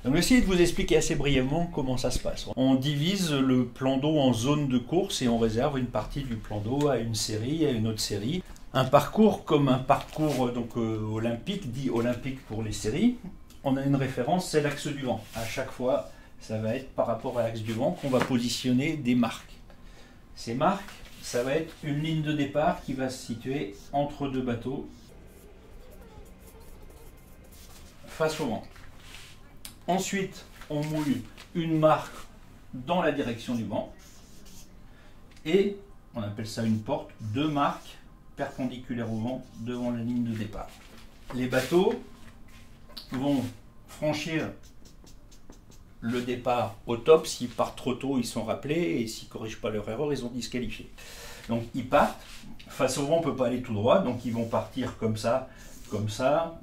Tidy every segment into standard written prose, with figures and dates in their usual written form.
Donc, je vais essayer de vous expliquer assez brièvement comment ça se passe. On divise le plan d'eau en zones de course et on réserve une partie du plan d'eau à une série, à une autre série. Un parcours comme un parcours olympique, dit olympique pour les séries, on a une référence, c'est l'axe du vent. À chaque fois, ça va être par rapport à l'axe du vent qu'on va positionner des marques. Ces marques, ça va être une ligne de départ qui va se situer entre deux bateaux face au vent. Ensuite, on mouille une marque dans la direction du vent et on appelle ça une porte, deux marques perpendiculaires au vent devant la ligne de départ. Les bateaux vont franchir le départ au top. S'ils partent trop tôt, ils sont rappelés et s'ils ne corrigent pas leur erreur, ils sont disqualifiés. Donc ils partent, face au vent, on ne peut pas aller tout droit, donc ils vont partir comme ça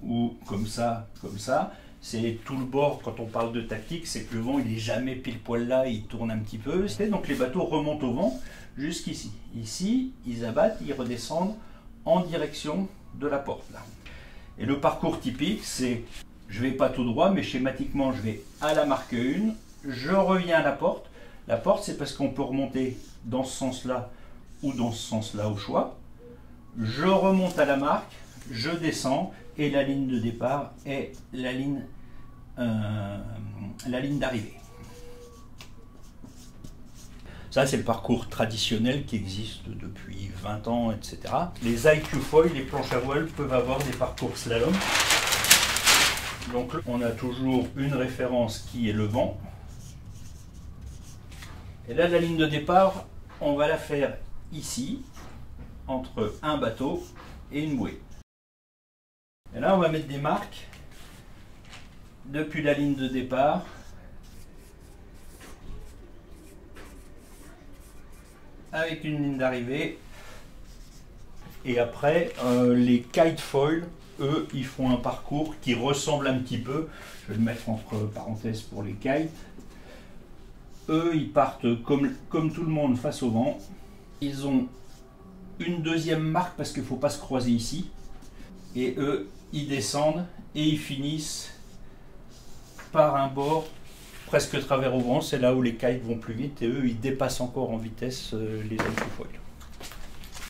ou comme ça, comme ça. C'est tout le bord, quand on parle de tactique, c'est que le vent il n'est jamais pile poil là, il tourne un petit peu. Donc les bateaux remontent au vent jusqu'ici. Ici, ils abattent, ils redescendent en direction de la porte là. Et le parcours typique, c'est je ne vais pas tout droit, mais schématiquement, je vais à la marque 1, je reviens à la porte. La porte, c'est parce qu'on peut remonter dans ce sens-là ou dans ce sens-là au choix. Je remonte à la marque, je descends et la ligne de départ est la ligne d'arrivée. Ça, c'est le parcours traditionnel qui existe depuis 20 ans, etc. Les IQ foil, les planches à voile peuvent avoir des parcours slalom. Donc, on a toujours une référence qui est le vent. Et là, la ligne de départ, on va la faire ici, entre un bateau et une bouée. Et là, on va mettre des marques depuis la ligne de départ avec une ligne d'arrivée. Et après, les kite foil, eux, ils font un parcours qui ressemble un petit peu, je vais le mettre entre parenthèses pour les kites. Eux, ils partent comme tout le monde face au vent. Ils ont une deuxième marque parce qu'il ne faut pas se croiser ici. Et eux, ils descendent et ils finissent par un bord presque travers au vent. C'est là où les kites vont plus vite et eux, ils dépassent encore en vitesse les IQ foil.